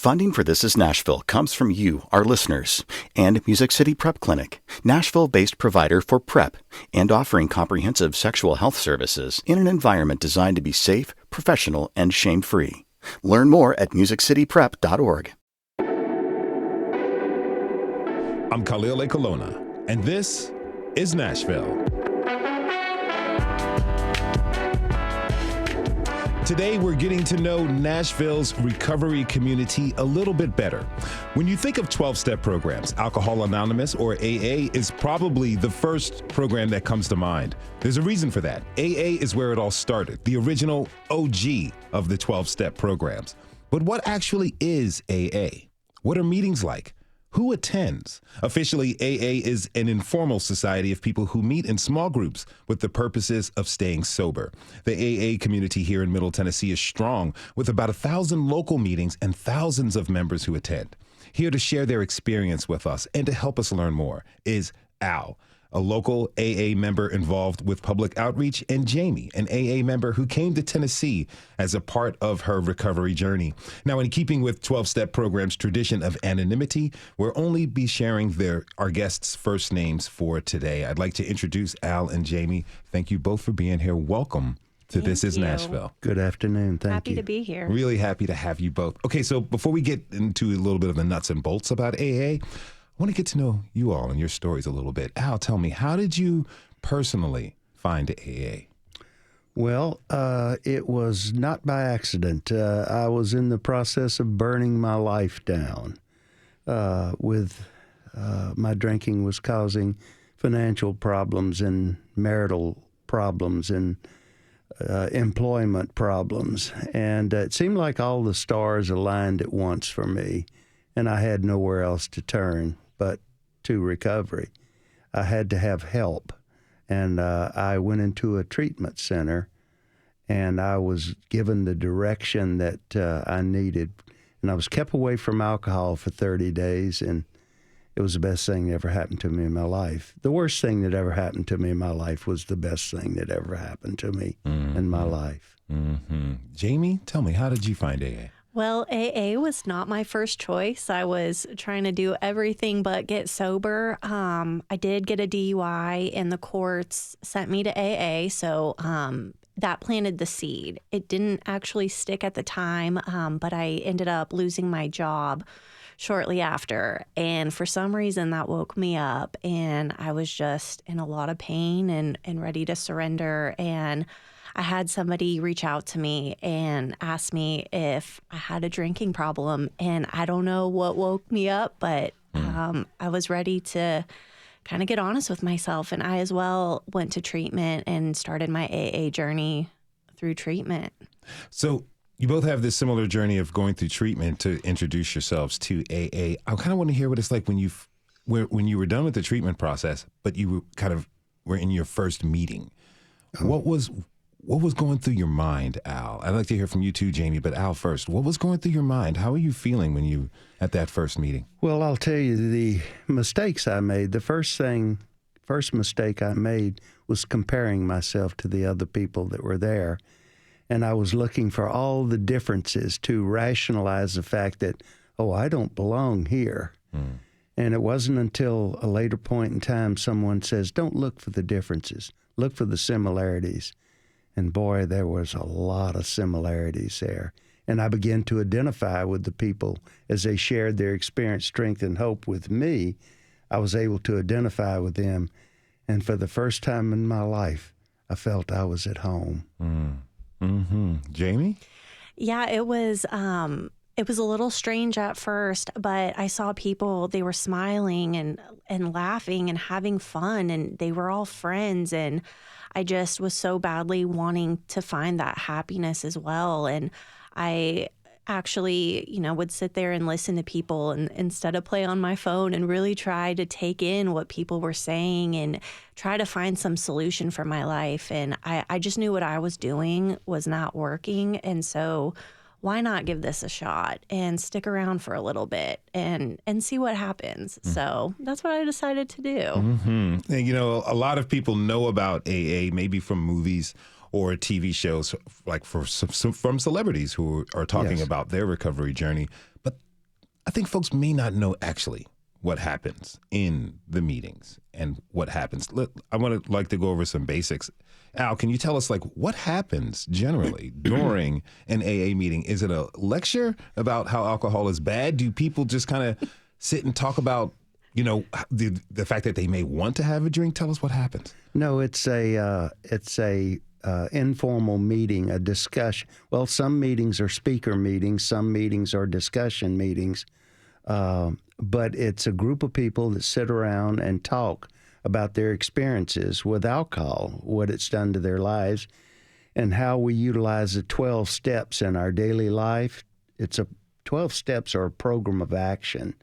Funding for This Is Nashville comes from you, our listeners, and Music City Prep Clinic, Nashville-based provider for PrEP, and offering comprehensive sexual health services in an environment designed to be safe, professional, and shame-free. Learn more at musiccityprep.org. I'm Khalil A. Colonna, and this is Nashville. Today, we're getting to know Nashville's recovery community a little bit better. When you think of 12-step programs, Alcohol Anonymous, or AA, is probably the first program that comes to mind. There's a reason for that. AA is where it all started, the original OG of the 12-step programs. But what actually is AA? What are meetings like? Who attends? Officially, AA is an informal society of people who meet in small groups with the purposes of staying sober. The AA community here in Middle Tennessee is strong, with about 1,000 local meetings and thousands of members who attend. Here to share their experience with us and to help us learn more is Al, a local AA member involved with public outreach, and Jami, an AA member who came to Tennessee as a part of her recovery journey. Now, in keeping with 12-Step Program's tradition of anonymity, we'll only be sharing our guests' first names for today. I'd like to introduce Al and Jami. Thank you both for being here. Welcome to This Is Nashville. Good afternoon. Thank you. Happy to be here. Really happy to have you both. Okay, so before we get into a little bit of the nuts and bolts about AA, I want to get to know you all and your stories a little bit. Al, tell me, how did you personally find AA? Well, it was not by accident. I was in the process of burning my life down with my drinking was causing financial problems and marital problems and employment problems. And it seemed like all the stars aligned at once for me, and I had nowhere else to turn but to recovery. I had to have help, and I went into a treatment center, and I was given the direction that I needed, and I was kept away from alcohol for 30 days, and it was the best thing that ever happened to me in my life. The worst thing that ever happened to me in my life was the best thing that ever happened to me in my life. Mm-hmm. Jami, tell me, how did you find AA? Well, AA was not my first choice. I was trying to do everything but get sober. I did get a DUI, and the courts sent me to AA, so that planted the seed. It didn't actually stick at the time, but I ended up losing my job shortly after, and for some reason that woke me up, and I was just in a lot of pain and ready to surrender. And I had somebody reach out to me and ask me if I had a drinking problem, and I don't know what woke me up, but I was ready to kind of get honest with myself, and I as well went to treatment and started my AA journey through treatment. So you both have this similar journey of going through treatment to introduce yourselves to AA. I kind of want to hear what it's like when you were done with the treatment process, but you were in your first meeting. What was going through your mind, Al? I'd like to hear from you too, Jami, but Al first. What was going through your mind? How are you feeling when you at that first meeting? Well, I'll tell you the mistakes I made. The first mistake I made was comparing myself to the other people that were there. And I was looking for all the differences to rationalize the fact that, I don't belong here. And it wasn't until a later point in time someone says, don't look for the differences, look for the similarities. And boy, there was a lot of similarities there. And I began to identify with the people as they shared their experience, strength, and hope with me. I was able to identify with them. And for the first time in my life, I felt I was at home. Mm-hmm. Jami? Yeah, it was a little strange at first, but I saw people, they were smiling and laughing and having fun, and they were all friends, and I just was so badly wanting to find that happiness as well. And I actually, would sit there and listen to people and instead of play on my phone and really try to take in what people were saying and try to find some solution for my life. And I just knew what I was doing was not working. And so why not give this a shot and stick around for a little bit and see what happens? So that's what I decided to do. Mm-hmm. And, a lot of people know about AA, maybe from movies or TV shows, like from celebrities who are talking about their recovery journey. But I think folks may not know actually what happens in the meetings and what happens. Look, I want to like to go over some basics. Al, can you tell us like what happens generally during an AA meeting? Is it a lecture about how alcohol is bad? Do people just kind of sit and talk about, you know, the fact that they may want to have a drink? Tell us what happens. No, it's a informal meeting, a discussion. Well, some meetings are speaker meetings, some meetings are discussion meetings, but it's a group of people that sit around and talk about their experiences with alcohol, what it's done to their lives, and how we utilize the 12 steps in our daily life. 12 steps are a program of action,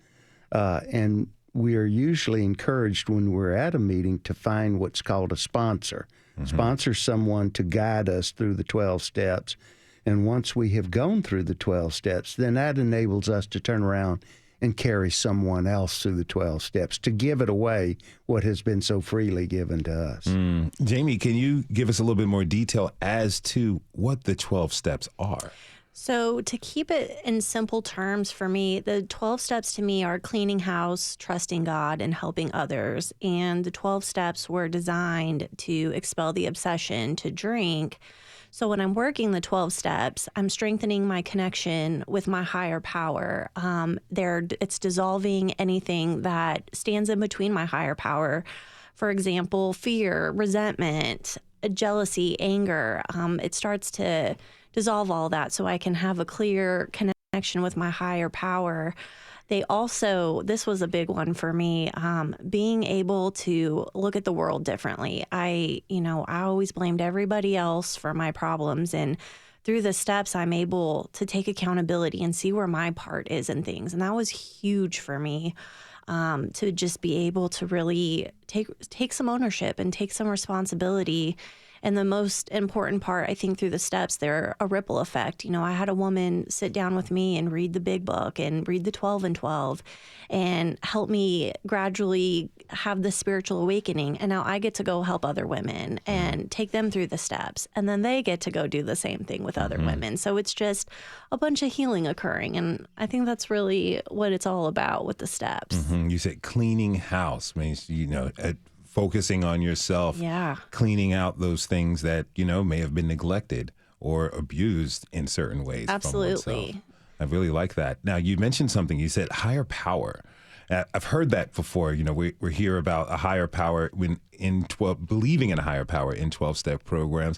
and we are usually encouraged when we're at a meeting to find what's called a sponsor. Sponsor someone to guide us through the 12 steps. And once we have gone through the 12 steps, then that enables us to turn around and carry someone else through the 12 steps, to give it away what has been so freely given to us. Jami, can you give us a little bit more detail as to what the 12 steps are? So to keep it in simple terms for me, the 12 steps to me are cleaning house, trusting God, and helping others. And the 12 steps were designed to expel the obsession to drink. So when I'm working the 12 steps, I'm strengthening my connection with my higher power. It's dissolving anything that stands in between my higher power. For example, fear, resentment, jealousy, anger. It starts to dissolve all that so I can have a clear connection with my higher power. This was a big one for me, being able to look at the world differently. I always blamed everybody else for my problems, and through the steps, I'm able to take accountability and see where my part is in things. And that was huge for me, to just be able to really take some ownership and take some responsibility. And the most important part, I think, through the steps, they're a ripple effect. I had a woman sit down with me and read the big book and read the 12 and 12 and help me gradually have the spiritual awakening. And now I get to go help other women and take them through the steps. And then they get to go do the same thing with other women. So it's just a bunch of healing occurring. And I think that's really what it's all about with the steps. You said cleaning house means, focusing on yourself, cleaning out those things that, may have been neglected or abused in certain ways. Absolutely. I really like that. Now, you mentioned something. You said higher power. I've heard that before. We hear about a higher power believing in a higher power in 12-step programs.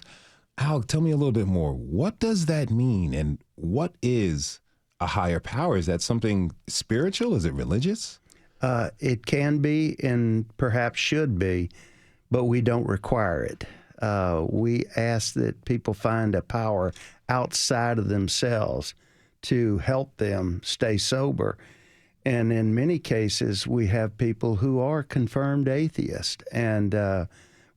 Al, tell me a little bit more. What does that mean? And what is a higher power? Is that something spiritual? Is it religious? It can be and perhaps should be, but we don't require it. We ask that people find a power outside of themselves to help them stay sober. And in many cases, we have people who are confirmed atheists, and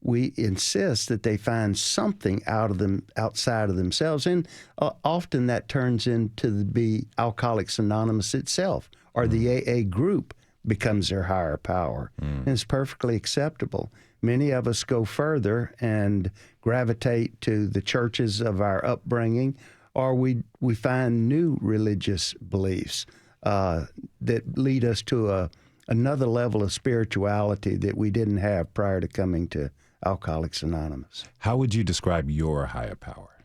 we insist that they find something outside of themselves. And often that turns into be Alcoholics Anonymous itself, or the AA group becomes their higher power. And it's perfectly acceptable. Many of us go further and gravitate to the churches of our upbringing, or we find new religious beliefs that lead us to another level of spirituality that we didn't have prior to coming to Alcoholics Anonymous. How would you describe your higher power?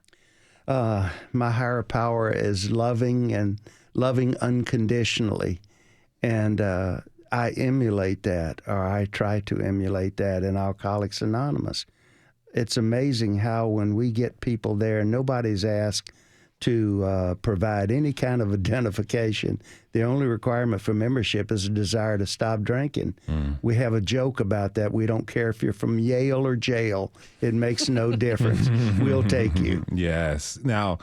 My higher power is loving unconditionally. And I emulate that, or I try to emulate that in Alcoholics Anonymous. It's amazing how when we get people there, nobody's asked to provide any kind of identification. The only requirement for membership is a desire to stop drinking. We have a joke about that. We don't care if you're from Yale or jail. It makes no difference. We'll take you. Yes. Now,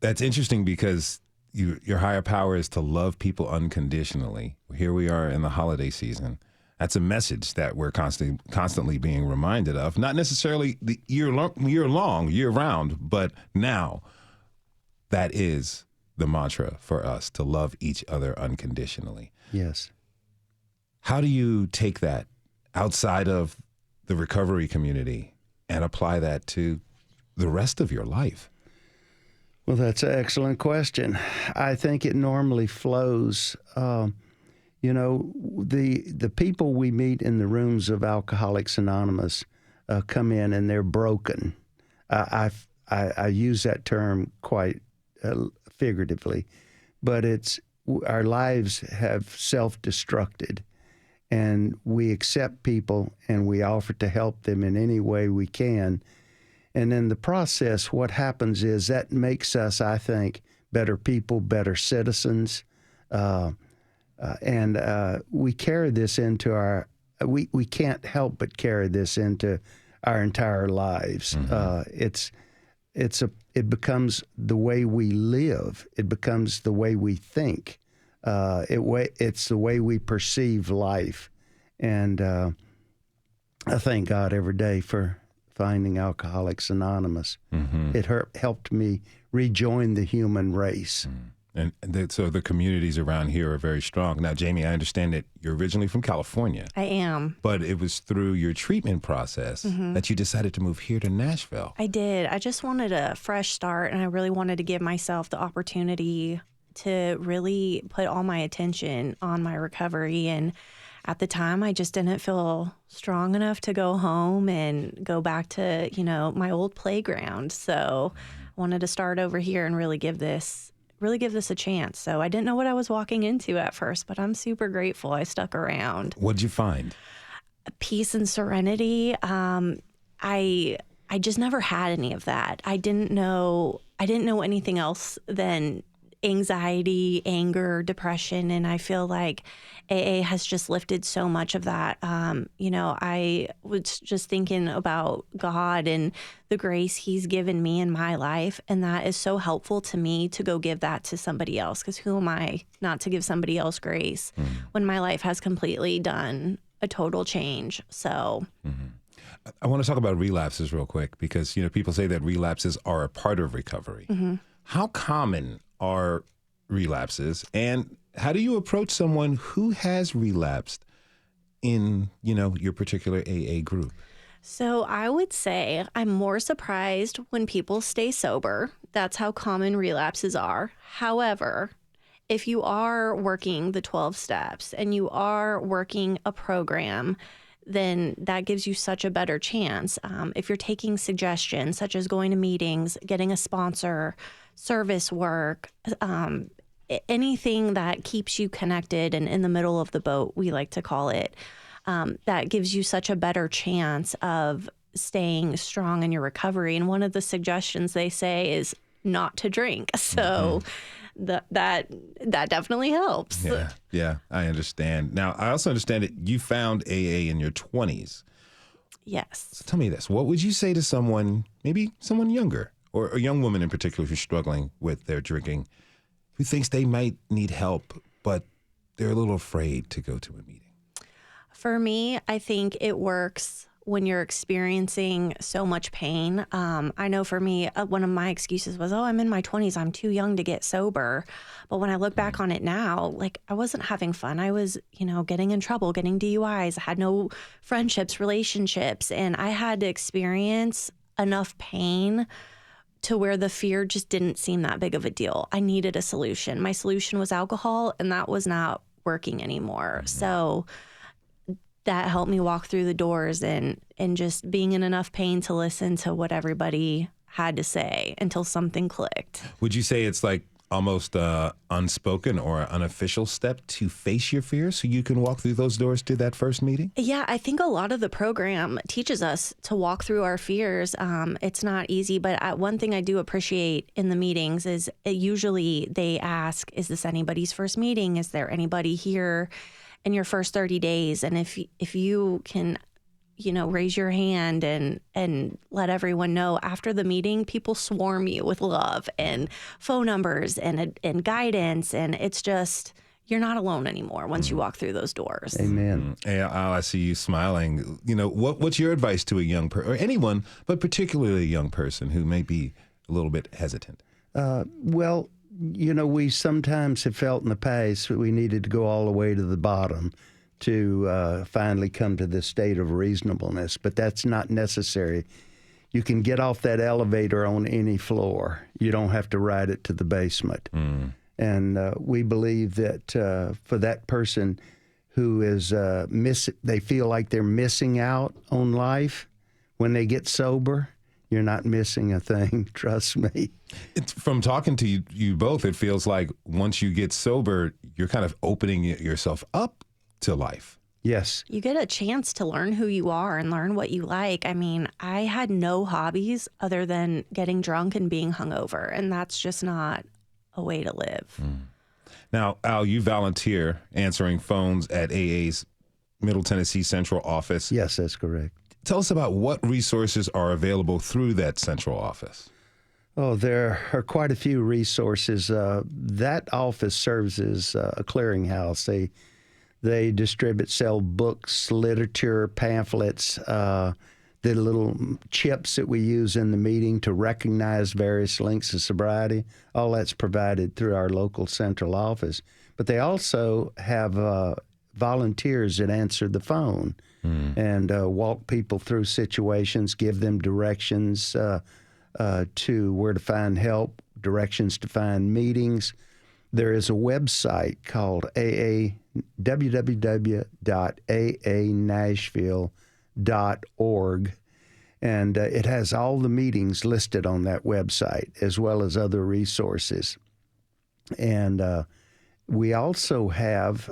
that's interesting because your higher power is to love people unconditionally. Here we are in the holiday season. That's a message that we're constantly being reminded of. Not necessarily the year round, but now that is the mantra for us, to love each other unconditionally. Yes. How do you take that outside of the recovery community and apply that to the rest of your life? Well, that's an excellent question. I think it normally flows. The people we meet in the rooms of Alcoholics Anonymous come in and they're broken. I use that term quite figuratively, but our lives have self-destructed, and we accept people and we offer to help them in any way we can. And in the process, what happens is that makes us, I think, better people, better citizens, and we carry this into we can't help but carry this into our entire lives. It becomes the way we live. It becomes the way we think. It's the way we perceive life. And I thank God every day for finding Alcoholics Anonymous. It helped me rejoin the human race. And so the communities around here are very strong. Now, Jami, I understand that you're originally from California. I am. But it was through your treatment process that you decided to move here to Nashville. I did. I just wanted a fresh start, and I really wanted to give myself the opportunity to really put all my attention on my recovery. And at the time, I just didn't feel strong enough to go home and go back to, my old playground. So I wanted to start over here and really give this a chance. So I didn't know what I was walking into at first, but I'm super grateful I stuck around. What'd you find? Peace and serenity. I just never had any of that. I didn't know anything else than anxiety, anger, depression, and I feel like AA has just lifted so much of that. I was just thinking about God and the grace He's given me in my life, and that is so helpful to me to go give that to somebody else, because who am I not to give somebody else grace when my life has completely done a total change? So I want to talk about relapses real quick, because people say that relapses are a part of recovery. How common are relapses, and how do you approach someone who has relapsed in your particular AA group? So I would say I'm more surprised when people stay sober. That's how common relapses are. However, if you are working the 12 steps and you are working a program, then that gives you such a better chance. If you're taking suggestions such as going to meetings, getting a sponsor, service work, anything that keeps you connected and in the middle of the boat, we like to call it, that gives you such a better chance of staying strong in your recovery. And one of the suggestions they say is not to drink. So that definitely helps. Yeah, I understand. Now, I also understand that you found AA in your 20s. Yes. So tell me this. What would you say to someone, maybe someone younger, or a young woman in particular who's struggling with their drinking, who thinks they might need help, but they're a little afraid to go to a meeting? For me, I think it works when you're experiencing so much pain. I know for me, one of my excuses was, I'm in my 20s, I'm too young to get sober. But when I look back on it now, I wasn't having fun. I was, getting in trouble, getting DUIs. I had no friendships, relationships, and I had to experience enough pain to where the fear just didn't seem that big of a deal. I needed a solution. My solution was alcohol, and that was not working anymore. So that helped me walk through the doors and just being in enough pain to listen to what everybody had to say until something clicked. Would you say it's like almost unspoken or unofficial step to face your fears so you can walk through those doors to that first meeting? Yeah, I think a lot of the program teaches us to walk through our fears. It's not easy, but one thing I do appreciate in the meetings is usually they ask, is this anybody's first meeting? Is there anybody here in your first 30 days? And if you can, raise your hand and let everyone know, after the meeting, people swarm you with love and phone numbers and guidance. And it's just, you're not alone anymore once you walk through those doors. Amen. Hey, I see you smiling. What's your advice to a young person, or anyone, but particularly a young person who may be a little bit hesitant? Well, we sometimes have felt in the past that we needed to go all the way to the bottom to finally come to this state of reasonableness, but that's not necessary. You can get off that elevator on any floor. You don't have to ride it to the basement. And we believe that for that person who is they feel like they're missing out on life when they get sober, you're not missing a thing. Trust me. It's, from talking to you both, it feels like once you get sober, you're kind of opening yourself up to life. Yes. You get a chance to learn who you are and learn what you like. I mean, I had no hobbies other than getting drunk and being hungover, and that's just not a way to live. Now, Al, you volunteer answering phones at AA's Middle Tennessee Central Office. Yes, that's correct. Tell us about what resources are available through that central office. Oh, there are quite a few resources. That office serves as a clearinghouse. They distribute, sell books, literature, pamphlets, the little chips that we use in the meeting to recognize various links of sobriety. All that's provided through our local central office. But they also have volunteers that answer the phone and walk people through situations, give them directions to where to find help, directions to find meetings. There is a website called www.aanashville.org, and it has all the meetings listed on that website, as well as other resources. And we also have,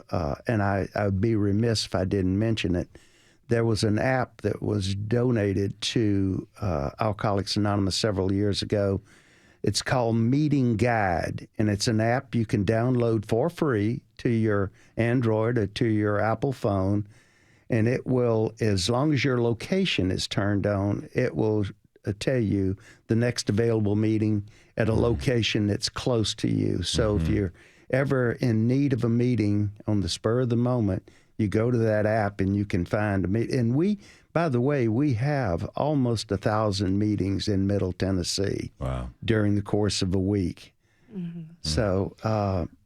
and I would be remiss if I didn't mention it, there was an app that was donated to Alcoholics Anonymous several years ago. It's called Meeting Guide, and it's an app you can download for free to your Android or to your Apple phone, and it will, as long as your location is turned on, it will tell you the next available meeting at a location that's close to you. So if you're ever in need of a meeting on the spur of the moment, you go to that app and you can find a meeting. And we, by the way, we have almost 1,000 meetings in Middle Tennessee during the course of a week. So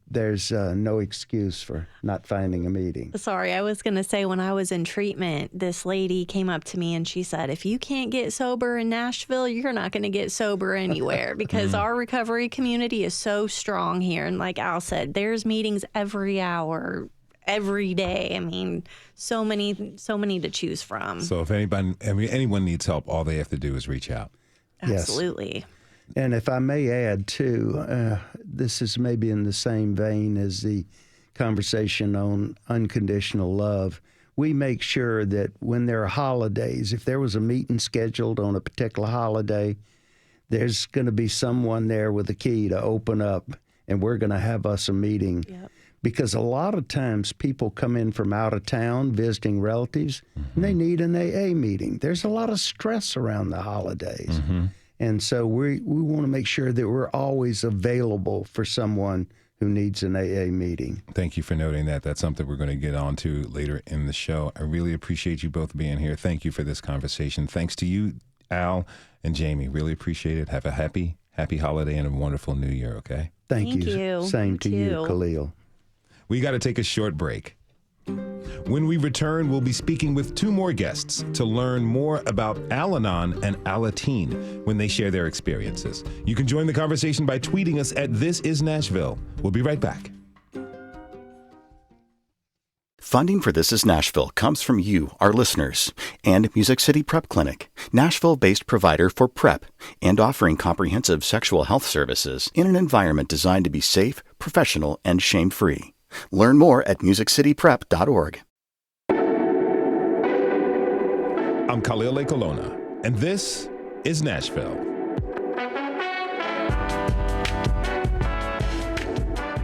there's no excuse for not finding a meeting. Sorry, I was going to say, when I was in treatment, this lady came up to me and she said, if you can't get sober in Nashville, you're not going to get sober anywhere, because our recovery community is so strong here. And like Al said, there's meetings every hour, every day. I mean, so many to choose from. So if anyone needs help, all they have to do is reach out. Absolutely. Yes. And if I may add, too, this is maybe in the same vein as the conversation on unconditional love. We make sure that when there are holidays, if there was a meeting scheduled on a particular holiday, there's going to be someone there with a key to open up, and we're going to have us a meeting. Yep. Because a lot of times people come in from out of town visiting relatives, and they need an AA meeting. There's a lot of stress around the holidays. And so we want to make sure that we're always available for someone who needs an AA meeting. Thank you for noting that. That's something we're going to get on to later in the show. I really appreciate you both being here. Thank you for this conversation. Thanks to you, Al and Jami. Really appreciate it. Have a happy holiday and a wonderful new year, okay? Thank you. Same to you, Khalil. We got to take a short break. When we return, we'll be speaking with two more guests to learn more about Al-Anon and Alateen when they share their experiences. You can join the conversation by tweeting us at This Is Nashville. We'll be right back. Funding for This Is Nashville comes from you, our listeners, and Music City Prep Clinic, Nashville-based provider for PrEP and offering comprehensive sexual health services in an environment designed to be safe, professional, and shame-free. Learn more at musiccityprep.org. I'm Khalil Colonna, and this is Nashville.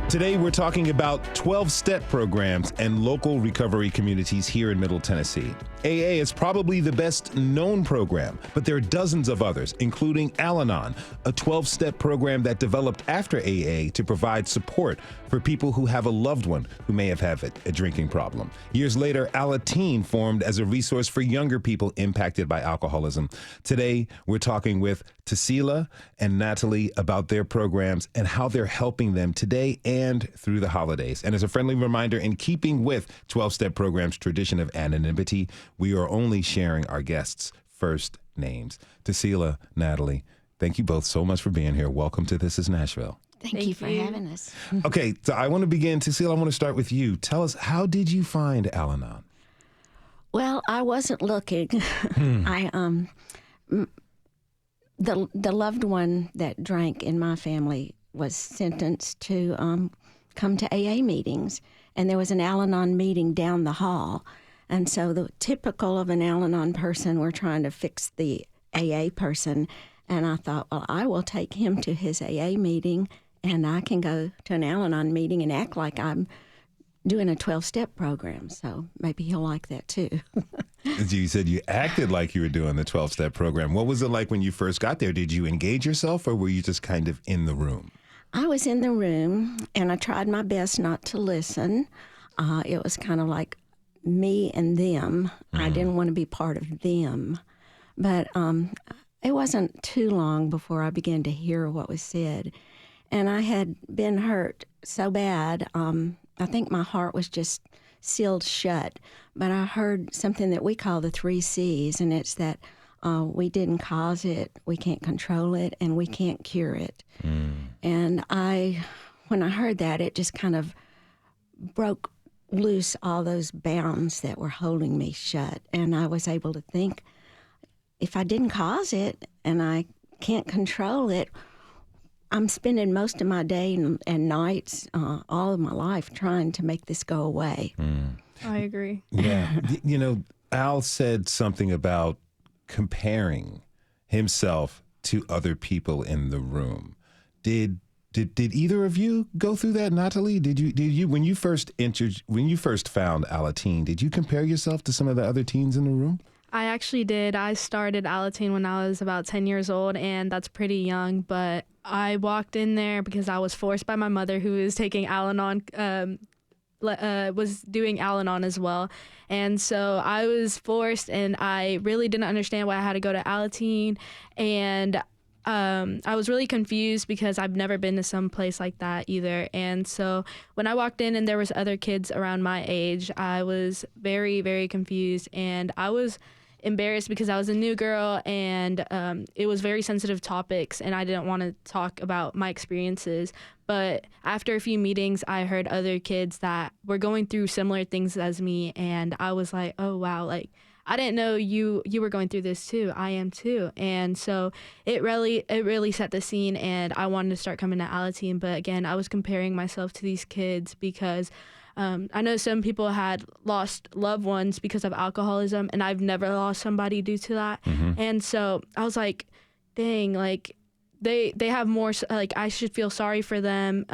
Today, we're talking about 12-step programs and local recovery communities here in Middle Tennessee. AA is probably the best known program, but there are dozens of others, including Al-Anon, a 12-step program that developed after AA to provide support for people who have a loved one who may have had a drinking problem. Years later, Alateen formed as a resource for younger people impacted by alcoholism. Today, we're talking with Tarcila and Nataly about their programs and how they're helping them today and through the holidays. And as a friendly reminder, in keeping with 12-step program's tradition of anonymity, we are only sharing our guests' first names. Tarcila, Nataly, thank you both so much for being here. Welcome to This is Nashville. Thank you for having us. Okay, so I want to begin. Tarcila, I want to start with you. Tell us, how did you find Al-Anon? Well, I wasn't looking. The loved one that drank in my family was sentenced to come to AA meetings, and there was an Al-Anon meeting down the hall. And so the typical of an Al-Anon person, we're trying to fix the AA person. And I thought, well, I will take him to his AA meeting, and I can go to an Al-Anon meeting and act like I'm doing a 12-step program. So maybe he'll like that too. You said you acted like you were doing the 12-step program. What was it like when you first got there? Did you engage yourself, or were you just kind of in the room? I was in the room, and I tried my best not to listen. It was kind of like me and them. I didn't want to be part of them. But it wasn't too long before I began to hear what was said. And I had been hurt so bad, I think my heart was just sealed shut. But I heard something that we call the 3 C's, and it's that we didn't cause it, we can't control it, and we can't cure it. And when I heard that, it just kind of broke loose all those bounds that were holding me shut. And I was able to think, if I didn't cause it and I can't control it, I'm spending most of my day and nights, all of my life, trying to make this go away. I agree. Yeah. You know, Al said something about comparing himself to other people in the room. Did either of you go through that, Nataly? Did you when you first found Alateen, did you compare yourself to some of the other teens in the room? I actually did. I started Alateen when I was about 10 years old, and that's pretty young, but I walked in there because I was forced by my mother, who is taking Al-Anon, was doing Al-Anon as well. And so I was forced, and I really didn't understand why I had to go to Alateen. And I was really confused because I've never been to some place like that either. And so when I walked in and there was other kids around my age, I was very, very confused, and I was embarrassed because I was a new girl, and it was very sensitive topics, and I didn't want to talk about my experiences. But after a few meetings, I heard other kids that were going through similar things as me, and I was like, oh wow, like I didn't know you were going through this too. I am too. And so it really set the scene, and I wanted to start coming to Alateen. But again, I was comparing myself to these kids because I know some people had lost loved ones because of alcoholism, and I've never lost somebody due to that. And so I was like, dang, like they have more, like I should feel sorry for them.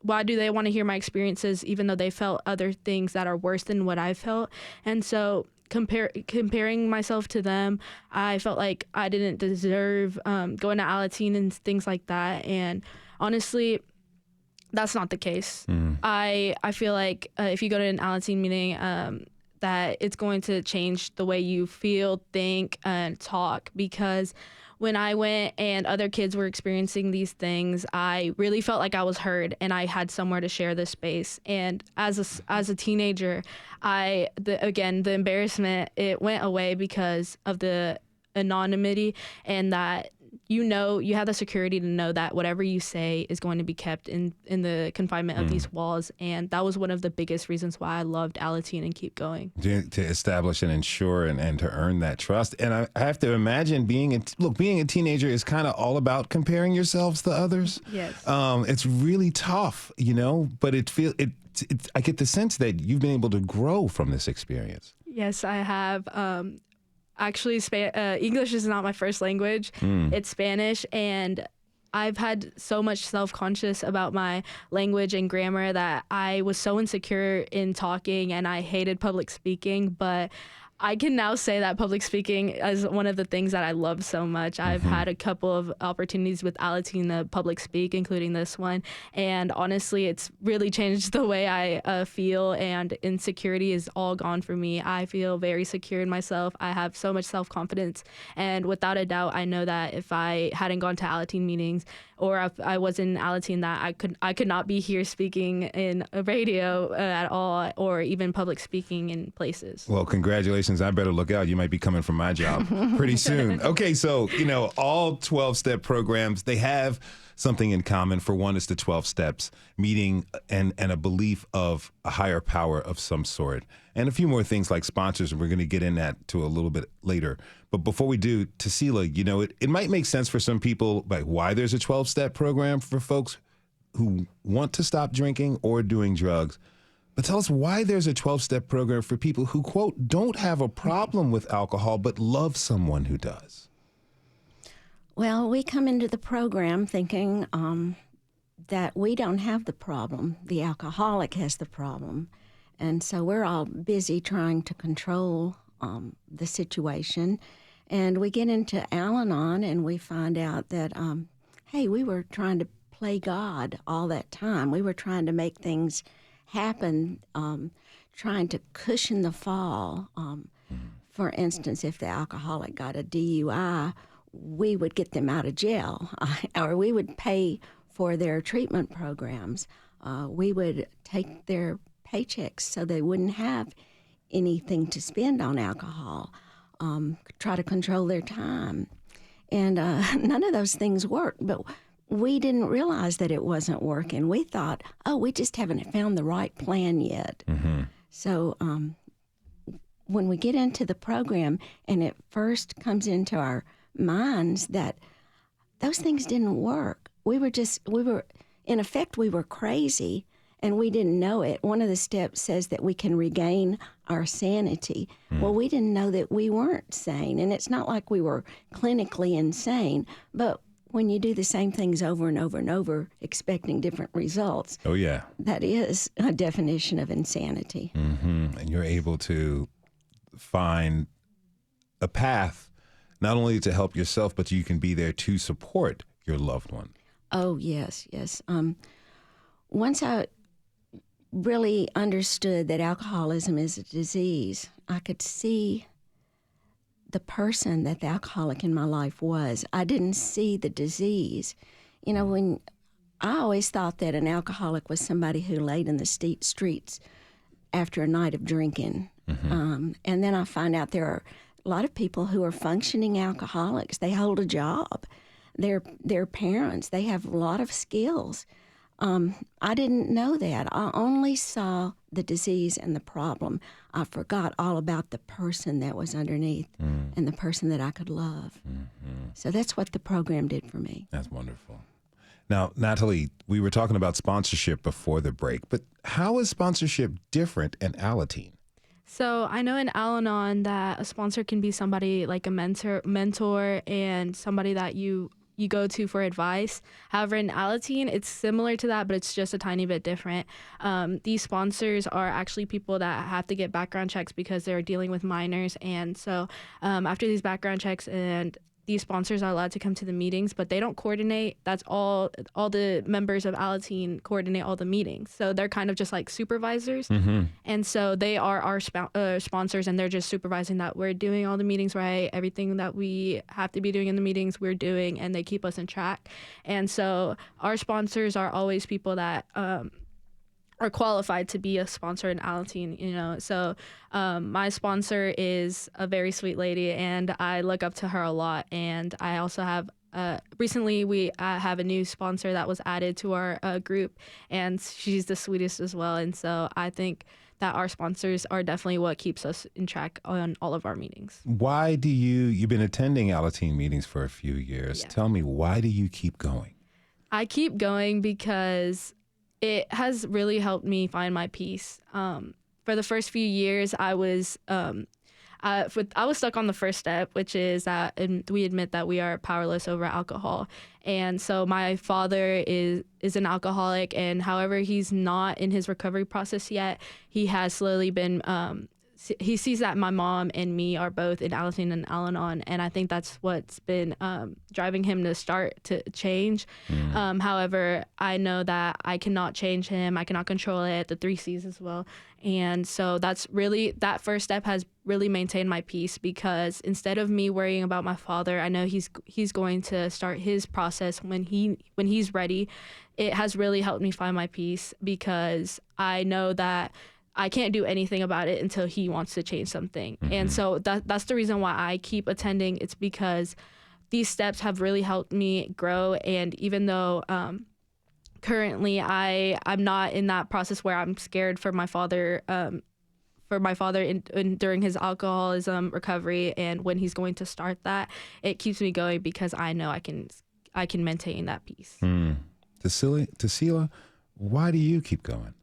Why do they want to hear my experiences even though they felt other things that are worse than what I felt? And so comparing myself to them, I felt like I didn't deserve going to Alateen and things like that. And honestly, that's not the case. I feel like if you go to an Alateen meeting, that it's going to change the way you feel, think, and talk. Because when I went and other kids were experiencing these things, I really felt like I was heard, and I had somewhere to share this space. And as a teenager, the embarrassment, it went away because of the anonymity, and that you have the security to know that whatever you say is going to be kept in the confinement of these walls. And that was one of the biggest reasons why I loved Alateen and keep going. To establish and ensure and to earn that trust. And I have to imagine being a teenager is kind of all about comparing yourselves to others. Yes. It's really tough, but I get the sense that you've been able to grow from this experience. Yes, I have. Actually, English is not my first language. It's Spanish, and I've had so much self-conscious about my language and grammar that I was so insecure in talking, and I hated public speaking. But I can now say that public speaking is one of the things that I love so much. I've had a couple of opportunities with Alateen to public speak, including this one. And honestly, it's really changed the way I feel, and insecurity is all gone for me. I feel very secure in myself. I have so much self-confidence. And without a doubt, I know that if I hadn't gone to Alateen meetings, or if I was in Alateen, that I could not be here speaking in a radio at all, or even public speaking in places. Well, congratulations listeners, I better look out. You might be coming from my job pretty soon. Okay, so, all 12-step programs, they have something in common. For one, it's the 12 steps, meeting and a belief of a higher power of some sort. And a few more things like sponsors, and we're going to get in that to a little bit later. But before we do, Tarcila, it might make sense for some people, like why there's a 12-step program for folks who want to stop drinking or doing drugs. But tell us why there's a 12-step program for people who, quote, don't have a problem with alcohol, but love someone who does. Well, we come into the program thinking that we don't have the problem. The alcoholic has the problem. And so we're all busy trying to control the situation. And we get into Al-Anon and we find out that, hey, we were trying to play God all that time. We were trying to make things happen, trying to cushion the fall. For instance, if the alcoholic got a DUI, we would get them out of jail, or we would pay for their treatment programs. We would take their paychecks so they wouldn't have anything to spend on alcohol, try to control their time. And none of those things worked, but we didn't realize that it wasn't working. We thought, we just haven't found the right plan yet. Mm-hmm. So when we get into the program and it first comes into our minds that those things didn't work. We were in effect, we were crazy and we didn't know it. One of the steps says that we can regain our sanity. Well, we didn't know that we weren't sane. And it's not like we were clinically insane, but when you do the same things over and over and over, expecting different results. Oh, yeah. That is a definition of insanity. Mm-hmm. And you're able to find a path not only to help yourself, but you can be there to support your loved one. Oh, yes. Once I really understood that alcoholism is a disease, I could see the person that the alcoholic in my life was. I didn't see the disease. When I always thought that an alcoholic was somebody who laid in the streets after a night of drinking. Mm-hmm. And then I find out there are a lot of people who are functioning alcoholics. They hold a job. They're parents. They have a lot of skills. I didn't know that. I only saw the disease and the problem. I forgot all about the person that was underneath and the person that I could love. Mm-hmm. So that's what the program did for me. That's wonderful. Now, Nataly, we were talking about sponsorship before the break, but how is sponsorship different in Alateen? So I know in Al-Anon that a sponsor can be somebody like a mentor and somebody that you go to for advice. However, in Alateen, it's similar to that, but it's just a tiny bit different. These sponsors are actually people that have to get background checks because they're dealing with minors. And so after these background checks, and these sponsors are allowed to come to the meetings, but they don't coordinate. That's all the members of Alateen coordinate all the meetings. So they're kind of just like supervisors. Mm-hmm. And so they are our sponsors, and they're just supervising that we're doing all the meetings right, everything that we have to be doing in the meetings we're doing, and they keep us in track. And so our sponsors are always people that are qualified to be a sponsor in Alateen, So my sponsor is a very sweet lady, and I look up to her a lot. And I also have recently we have a new sponsor that was added to our group, and she's the sweetest as well. And so I think that our sponsors are definitely what keeps us in track on all of our meetings. Why do you've been attending Alateen meetings for a few years. Yeah. Tell me, why do you keep going? I keep going because it has really helped me find my peace. For the first few years, I was stuck on the first step, which is that we admit that we are powerless over alcohol. And so my father is an alcoholic, and however he's not in his recovery process yet, he has slowly been he sees that my mom and me are both in Alateen and Al-Anon, and I think that's what's been driving him to start to change. However, I know that I cannot change him. I cannot control it, the 3 C's as well. And so that first step has really maintained my peace, because instead of me worrying about my father, I know he's going to start his process when he's ready. It has really helped me find my peace, because I know that I can't do anything about it until he wants to change something. And so that's the reason why I keep attending. It's because these steps have really helped me grow. And even though currently I'm not in that process where I'm scared for my father during his alcoholism recovery, and when he's going to start that, it keeps me going because I know I can maintain that peace. Tarcila, why do you keep going?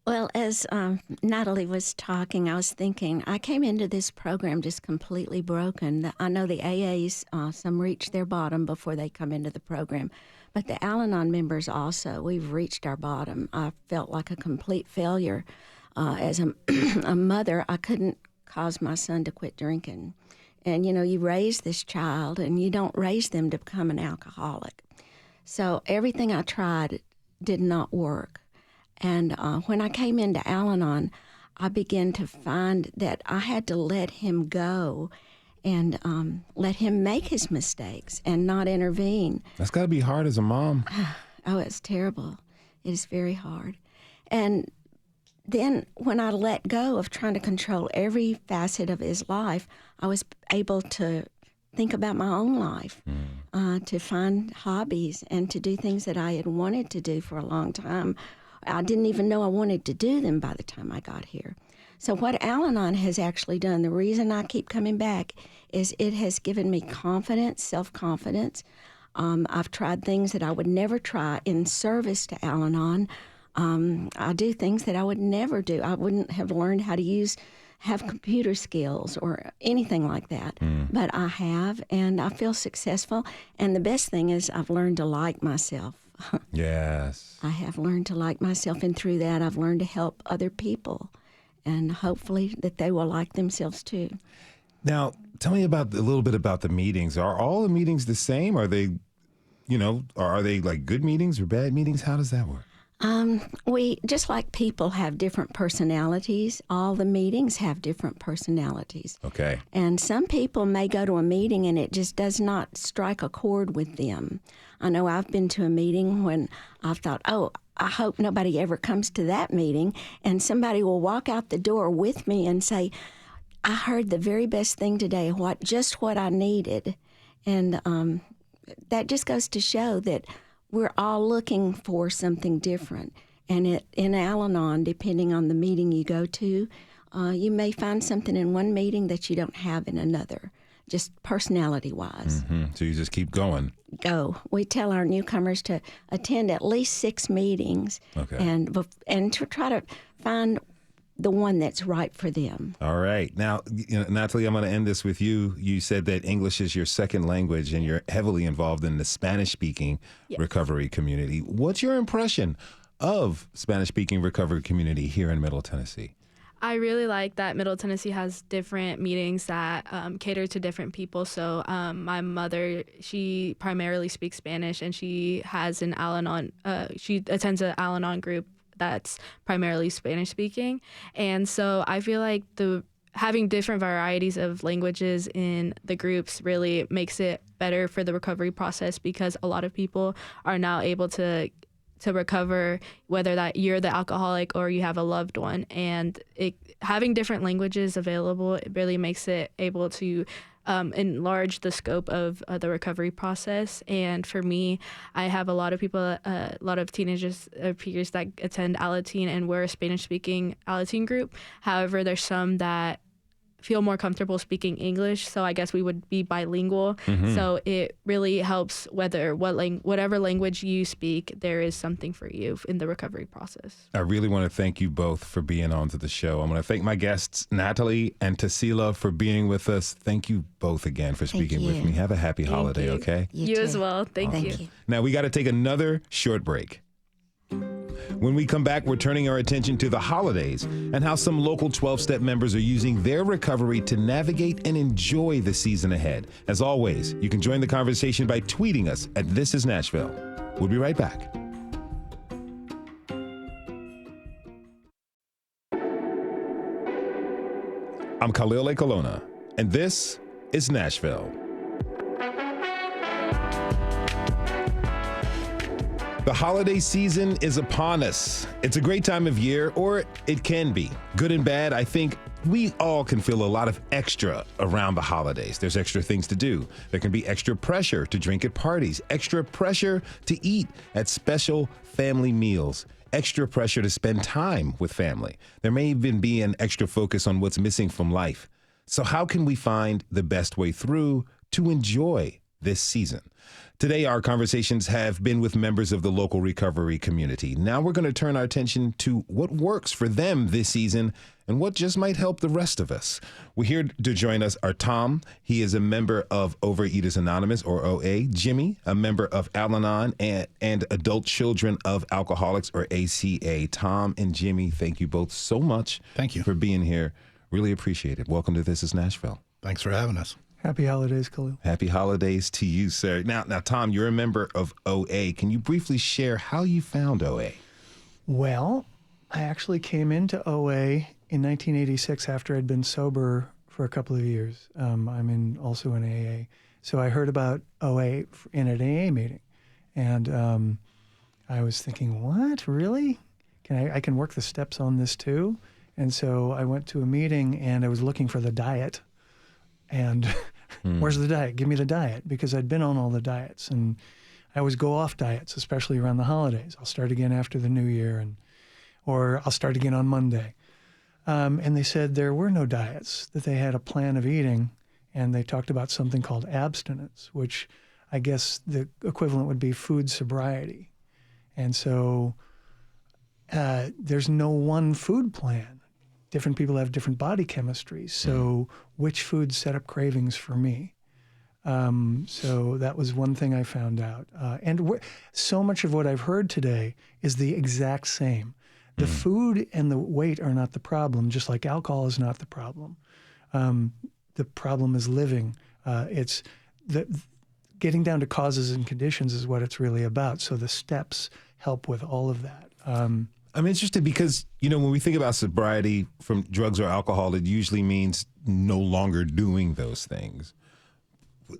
Well, as Nataly was talking, I was thinking, I came into this program just completely broken. I know the AAs, some reach their bottom before they come into the program, but the Al-Anon members also, we've reached our bottom. I felt like a complete failure. As a mother, I couldn't cause my son to quit drinking. And, you raise this child, and you don't raise them to become an alcoholic. So everything I tried did not work. And when I came into Al-Anon, I began to find that I had to let him go and let him make his mistakes and not intervene. That's got to be hard as a mom. Oh, it's terrible. It is very hard. And then when I let go of trying to control every facet of his life, I was able to think about my own life, to find hobbies and to do things that I had wanted to do for a long time. I didn't even know I wanted to do them by the time I got here. So what Al-Anon has actually done, the reason I keep coming back, is it has given me confidence, self-confidence. I've tried things that I would never try in service to Al-Anon. I do things that I would never do. I wouldn't have learned how to have computer skills or anything like that. But I have, and I feel successful. And the best thing is I've learned to like myself. Yes. I have learned to like myself, and through that I've learned to help other people, and hopefully that they will like themselves too. Now, tell me a little bit about the meetings. Are all the meetings the same? Are they, are they like good meetings or bad meetings? How does that work? We, just like people have different personalities, all the meetings have different personalities. Okay. And some people may go to a meeting and it just does not strike a chord with them. I know I've been to a meeting when I've thought, I hope nobody ever comes to that meeting, and somebody will walk out the door with me and say, I heard the very best thing today, just what I needed. And that just goes to show that we're all looking for something different. And in Al-Anon, depending on the meeting you go to, you may find something in one meeting that you don't have in another, just personality-wise. So you just keep going. Go. We tell our newcomers to attend at least 6 meetings, and to try to find the one that's right for them. All right. Now, Nataly, I'm going to end this with you. You said that English is your second language, and you're heavily involved in the Spanish-speaking recovery community. What's your impression of Spanish-speaking recovery community here in Middle Tennessee? I really like that Middle Tennessee has different meetings that cater to different people. So my mother, she primarily speaks Spanish, and she has an Al-Anon. She attends an Al-Anon group that's primarily Spanish speaking. And so I feel like having different varieties of languages in the groups really makes it better for the recovery process, because a lot of people are now able to recover, whether that you're the alcoholic or you have a loved one. And having different languages available, it really makes it able to enlarge the scope of the recovery process. And for me, I have a lot of people, a lot of teenagers, peers that attend Alateen, and we're a Spanish-speaking Alateen group. However, there's some that feel more comfortable speaking English, so I guess we would be bilingual. So it really helps whatever language you speak, there is something for you in the recovery process. I really want to thank you both for being on to the show. I want to thank my guests, Nataly and Tarcila, for being with us. Thank you both again for speaking with me. Have a happy holiday, okay? You as well. Thank you. Now, we got to take another short break. When we come back, we're turning our attention to the holidays and how some local 12-step members are using their recovery to navigate and enjoy the season ahead. As always, you can join the conversation by tweeting us at This Is Nashville. We'll be right back. I'm Khalil A. Colonna, and this is Nashville. The holiday season is upon us. It's a great time of year, or it can be. Good and bad, I think we all can feel a lot of extra around the holidays. There's extra things to do. There can be extra pressure to drink at parties, extra pressure to eat at special family meals, extra pressure to spend time with family. There may even be an extra focus on what's missing from life. So how can we find the best way through to enjoy this season? Today, our conversations have been with members of the local recovery community. Now we're going to turn our attention to what works for them this season and what just might help the rest of us. We're here to join us are Tom. He is a member of Overeaters Anonymous, or OA. Jami, a member of Al-Anon and Adult Children of Alcoholics, or ACA. Tom and Jami, thank you both so much. Thank you for being here. Really appreciate it. Welcome to This is Nashville. Thanks for having us. Happy holidays, Khalil. Happy holidays to you, sir. Now, Tom, you're a member of OA. Can you briefly share how you found OA? Well, I actually came into OA in 1986 after I'd been sober for a couple of years. I'm also in AA. So I heard about OA in an AA meeting. And I was thinking, what, really? I can work the steps on this too? And so I went to a meeting and I was looking for the diet. And where's the diet? Give me the diet, because I'd been on all the diets, and I always go off diets, especially around the holidays. I'll start again after the new year, or I'll start again on Monday. And they said there were no diets, that they had a plan of eating, and they talked about something called abstinence, which I guess the equivalent would be food sobriety. And so there's no one food plan. Different people have different body chemistries. So which foods set up cravings for me? So that was one thing I found out. And so much of what I've heard today is the exact same. The food and the weight are not the problem, just like alcohol is not the problem. The problem is living. It's getting down to causes and conditions is what it's really about. So the steps help with all of that. I'm interested because, when we think about sobriety from drugs or alcohol, it usually means no longer doing those things.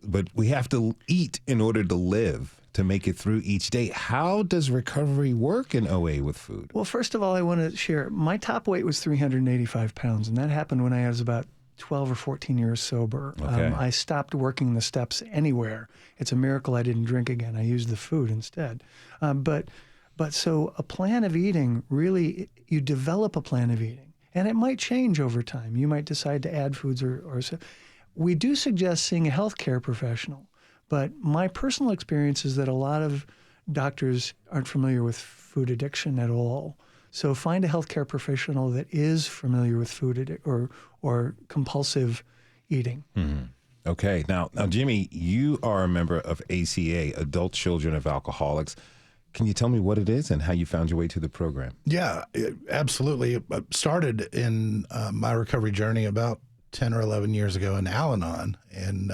But we have to eat in order to live, to make it through each day. How does recovery work in OA with food? Well, first of all, I want to share, my top weight was 385 pounds, and that happened when I was about 12 or 14 years sober. Okay. I stopped working the steps anywhere. It's a miracle I didn't drink again. I used the food instead. But so a plan of eating, really, you develop a plan of eating, and it might change over time. You might decide to add foods or so. We do suggest seeing a healthcare professional, but my personal experience is that a lot of doctors aren't familiar with food addiction at all. So find a healthcare professional that is familiar with food or compulsive eating. Mm-hmm. Okay. Now, Jami, you are a member of ACA, Adult Children of Alcoholics. Can you tell me what it is and how you found your way to the program? Yeah, absolutely. I started in my recovery journey about 10 or 11 years ago in Al-Anon. And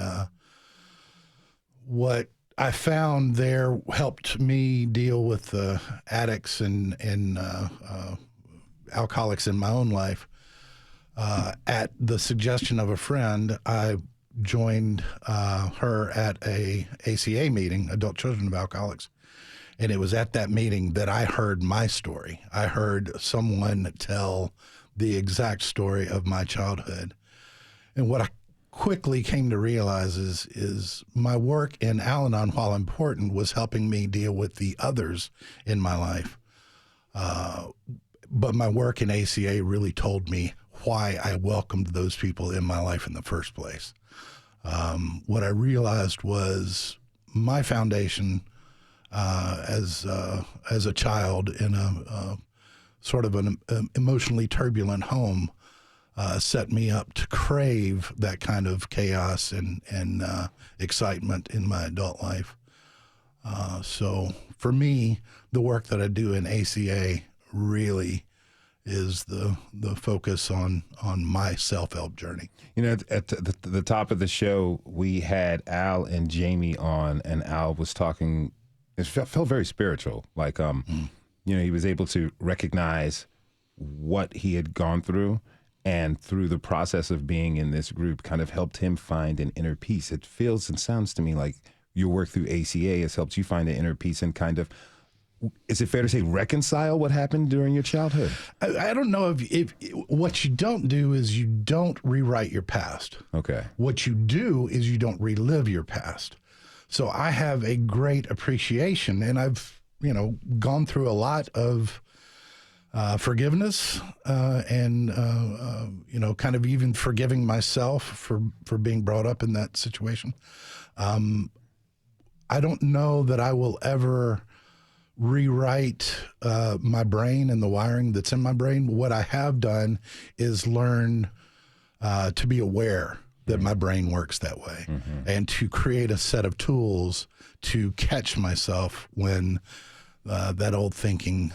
what I found there helped me deal with the addicts and alcoholics in my own life. At the suggestion of a friend, I joined her at a ACA meeting, Adult Children of Alcoholics. And it was at that meeting that I heard my story. I heard someone tell the exact story of my childhood. And what I quickly came to realize is my work in Al-Anon, while important, was helping me deal with the others in my life. But my work in ACA really told me why I welcomed those people in my life in the first place. What I realized was my foundation as a child in a sort of an emotionally turbulent home set me up to crave that kind of chaos and excitement in my adult life. So for me, the work that I do in ACA really is the focus on my self-help journey. At the top of the show, we had Al and Jami on, and Al was talking. It felt very spiritual. Like, he was able to recognize what he had gone through, and through the process of being in this group kind of helped him find an inner peace. It feels and sounds to me like your work through ACA has helped you find an inner peace and kind of is it fair to say, reconcile what happened during your childhood? I don't know if what you don't do is you don't rewrite your past. Okay. What you do is you don't relive your past. So I have a great appreciation, and I've, gone through a lot of forgiveness and kind of even forgiving myself for being brought up in that situation. I don't know that I will ever rewrite my brain and the wiring that's in my brain. What I have done is learn to be aware that my brain works that way, and to create a set of tools to catch myself when that old thinking,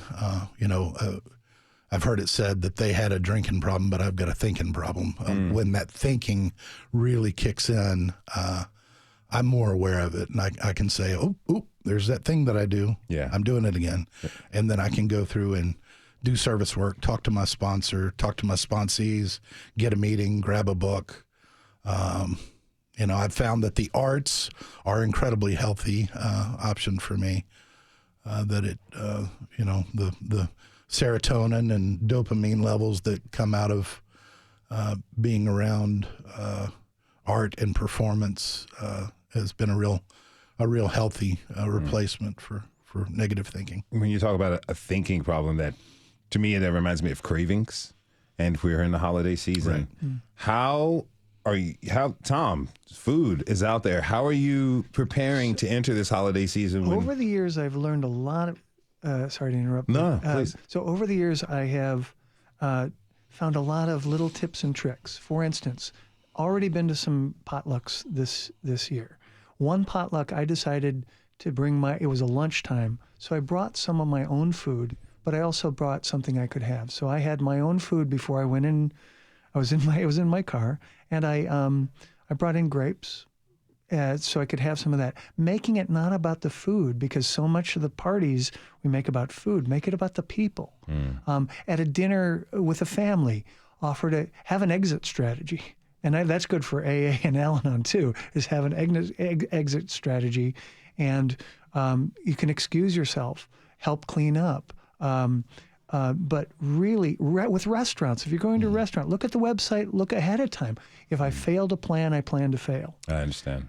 I've heard it said that they had a drinking problem, but I've got a thinking problem. When that thinking really kicks in, I'm more aware of it, and I can say, oh, there's that thing that I do. Yeah. I'm doing it again. And then I can go through and do service work, talk to my sponsor, talk to my sponsees, get a meeting, grab a book. I've found that the arts are incredibly healthy option for me. That it, the serotonin and dopamine levels that come out of being around art and performance has been a real healthy replacement for negative thinking. When you talk about a thinking problem, that to me, that reminds me of cravings. And we're in the holiday season. Right. Tom, food is out there. How are you preparing to enter this holiday season? Over the years, I've learned a lot of, sorry to interrupt. No, please. So over the years, I have found a lot of little tips and tricks. For instance, already been to some potlucks this year. One potluck, I decided to bring it was a lunchtime, so I brought some of my own food, but I also brought something I could have. So I had my own food before I went in. It was in my car, and I brought in grapes, so I could have some of that. Making it not about the food, because so much of the parties we make about food. Make it about the people. At a dinner with a family, offer to have an exit strategy. And that's good for AA and Al-Anon too, is have an exit strategy. And you can excuse yourself, help clean up. But really, with restaurants, if you're going to a restaurant, look at the website, look ahead of time. If I fail to plan, I plan to fail. I understand.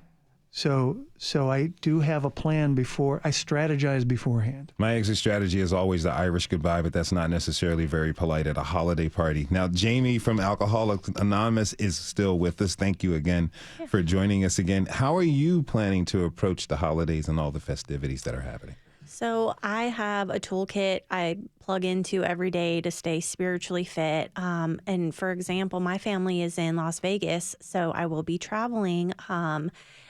So I do have a plan before, I strategize beforehand. My exit strategy is always the Irish goodbye, but that's not necessarily very polite at a holiday party. Now, Jami from Alcoholics Anonymous is still with us. Thank you again for joining us again. How are you planning to approach the holidays and all the festivities that are happening? So I have a toolkit I plug into every day to stay spiritually fit. And for example, my family is in Las Vegas, so I will be traveling.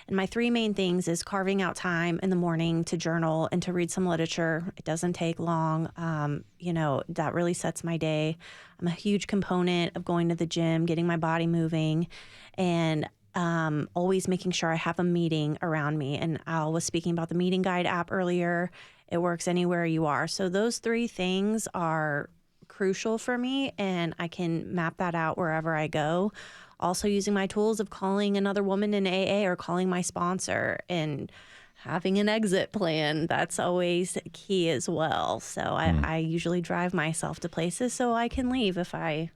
And my three main things is carving out time in the morning to journal and to read some literature. It doesn't take long. That really sets my day. I'm a huge component of going to the gym, getting my body moving, and always making sure I have a meeting around me. And Al was speaking about the meeting guide app earlier. It works anywhere you are. So those three things are crucial for me, and I can map that out wherever I go. Also using my tools of calling another woman in AA or calling my sponsor and having an exit plan. That's always key as well. So I usually drive myself to places so I can leave if I'm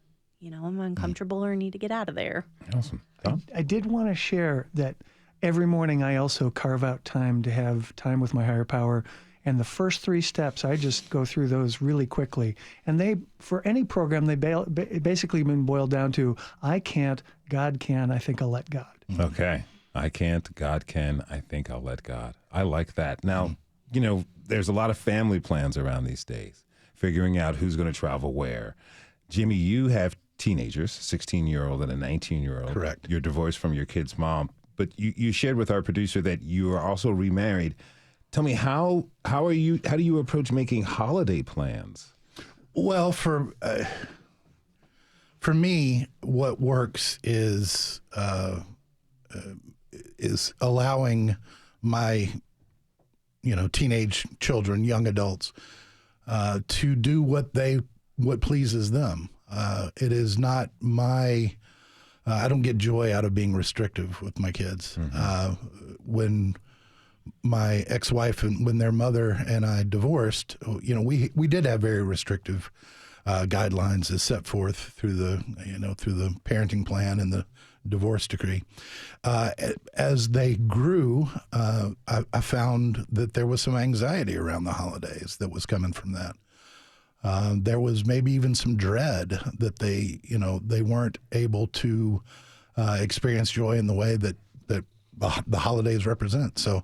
uncomfortable or need to get out of there. Awesome. I did want to share that every morning I also carve out time to have time with my higher power. And the first three steps, I just go through those really quickly. And for any program, they basically been boiled down to, I can't, God can, I think I'll let God. Okay. I can't, God can, I think I'll let God. I like that. Now, there's a lot of family plans around these days, figuring out who's going to travel where. Jimmy, you have teenagers, 16-year-old and a 19-year-old. Correct. You're divorced from your kid's mom, but you shared with our producer that you are also remarried. Tell me, how do you approach making holiday plans? Well, for me, what works is allowing my teenage children, young adults, to do what pleases them. It is not I don't get joy out of being restrictive with my kids. my ex-wife and when their mother and I divorced, we did have very restrictive guidelines as set forth through the parenting plan and the divorce decree. As they grew, I found that there was some anxiety around the holidays that was coming from that. There was maybe even some dread that they weren't able to experience joy in the way that the holidays represent. So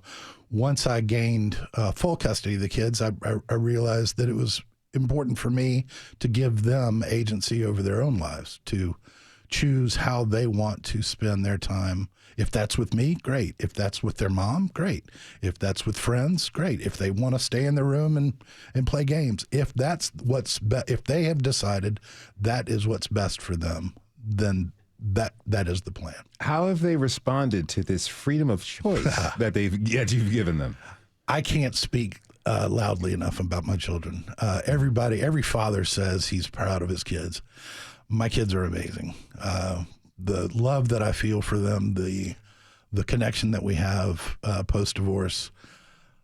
once I gained full custody of the kids, I realized that it was important for me to give them agency over their own lives, to choose how they want to spend their time. If that's with me, great. If that's with their mom, great. If that's with friends, great. If they want to stay in their room and play games, if that's if they have decided that is what's best for them, then that is the plan. How have they responded to this freedom of choice that you've given them? I can't speak loudly enough about my children. Every father says he's proud of his kids. My kids are amazing. The love that I feel for them, the connection that we have post-divorce.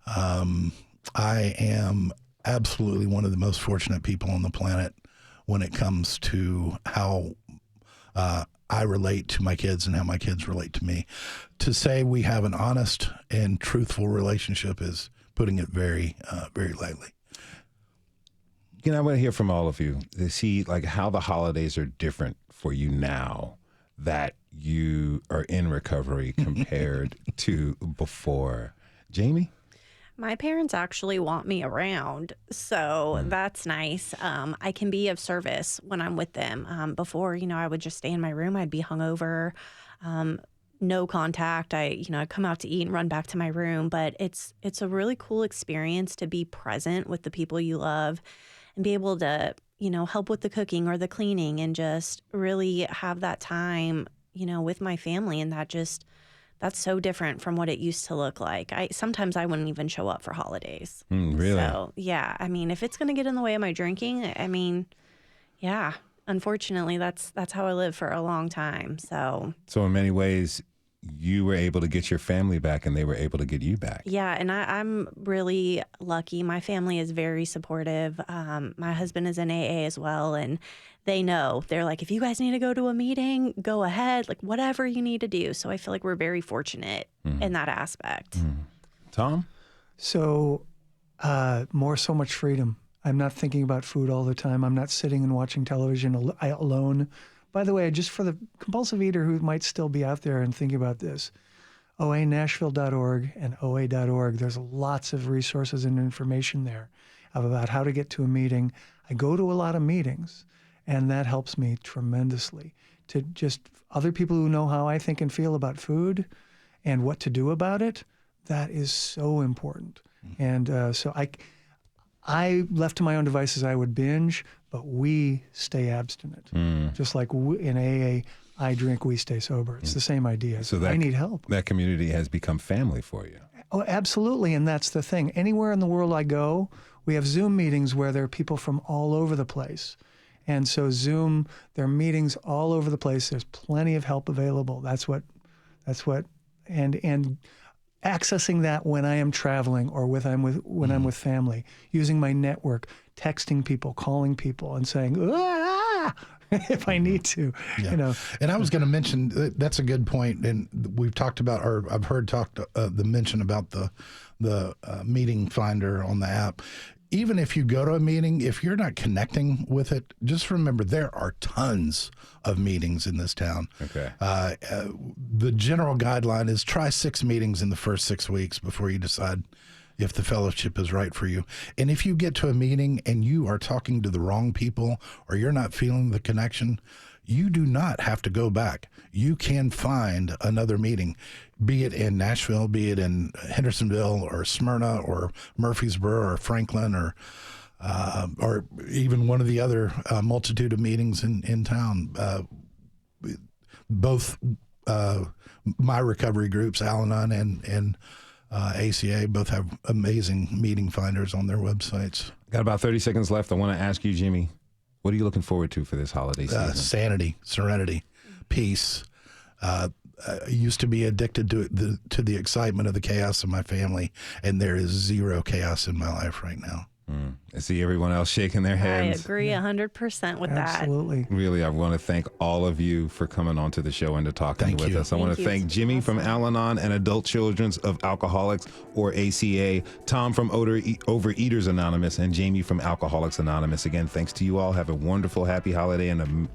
I am absolutely one of the most fortunate people on the planet when it comes to how I relate to my kids and how my kids relate to me. To say we have an honest and truthful relationship is putting it very, very lightly. I want to hear from all of you to see how the holidays are different for you now that you are in recovery compared to before. Jami? My parents actually want me around, so that's nice. I can be of service when I'm with them. Before, I would just stay in my room. I'd be hungover, no contact. I'd come out to eat and run back to my room. But it's a really cool experience to be present with the people you love and be able to, help with the cooking or the cleaning and just really have that time, with my family. And that's so different from what it used to look like. Sometimes I wouldn't even show up for holidays. Really? So, yeah. If it's going to get in the way of my drinking, yeah. Unfortunately, that's how I lived for a long time. So in many ways, you were able to get your family back and they were able to get you back. Yeah, and I'm really lucky. My family is very supportive. My husband is in AA as well, and they know. They're like, if you guys need to go to a meeting, go ahead, whatever you need to do. So I feel like we're very fortunate in that aspect. Tom? So so much freedom. I'm not thinking about food all the time. I'm not sitting and watching television alone. By the way, just for the compulsive eater who might still be out there and thinking about this, oanashville.org and oa.org, there's lots of resources and information there about how to get to a meeting. I go to a lot of meetings, and that helps me tremendously. To just other people who know how I think and feel about food and what to do about it, that is so important. And so I left to my own devices, I would binge, but we stay abstinent. Just like in AA, I drink, we stay sober. It's the same idea. So I need help. That community has become family for you. Oh, absolutely. And that's the thing. Anywhere in the world I go, we have Zoom meetings where there are people from all over the place. And so Zoom, there are meetings all over the place. There's plenty of help available. That's what, and accessing that when I am traveling or when I'm with family, using my network, texting people, calling people, and saying, if I need to, And I was going to mention, that's a good point. And we've talked about, or I've heard the mention about the meeting finder on the app. Even if you go to a meeting, if you're not connecting with it, just remember there are tons of meetings in this town. Okay. The general guideline is try 6 meetings in the first 6 weeks before you decide if the fellowship is right for you. And if you get to a meeting and you are talking to the wrong people or you're not feeling the connection, you do not have to go back. You can find another meeting, be it in Nashville, be it in Hendersonville or Smyrna or Murfreesboro or Franklin or even one of the other multitude of meetings in town. Both my recovery groups, Al-Anon and ACA, both have amazing meeting finders on their websites. Got about 30 seconds left. I want to ask you, Jami, what are you looking forward to for this holiday season? Sanity, serenity, peace, I used to be addicted to the excitement of the chaos of my family, and there is zero chaos in my life right now. I see everyone else shaking their heads. I agree 100% with that. Absolutely. Really, I want to thank all of you for coming onto the show and to talking with us. I want to thank Jimmy from Al-Anon and Adult Children of Alcoholics, or ACA, Tom from Overeaters Anonymous, and Jami from Alcoholics Anonymous. Again, thanks to you all. Have a wonderful, happy holiday and a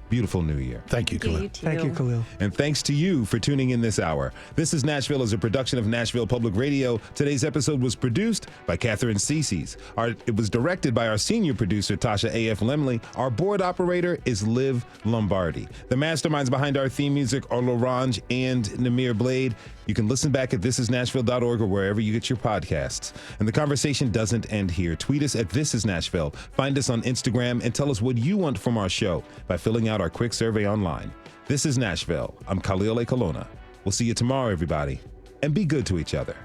beautiful new year. Thank you, Khalil. Thank you, Khalil. And thanks to you for tuning in this hour. This is Nashville is a production of Nashville Public Radio. Today's episode was produced by Catherine Ceces. It was directed by our senior producer, Tasha A.F. Lemley. Our board operator is Liv Lombardi. The masterminds behind our theme music are Larange and Namir Blade. You can listen back at thisisnashville.org or wherever you get your podcasts. And the conversation doesn't end here. Tweet us at This Is Nashville. Find us on Instagram and tell us what you want from our show by filling out our quick survey online. This is Nashville. I'm Khalil A. Colonna. We'll see you tomorrow, everybody. And be good to each other.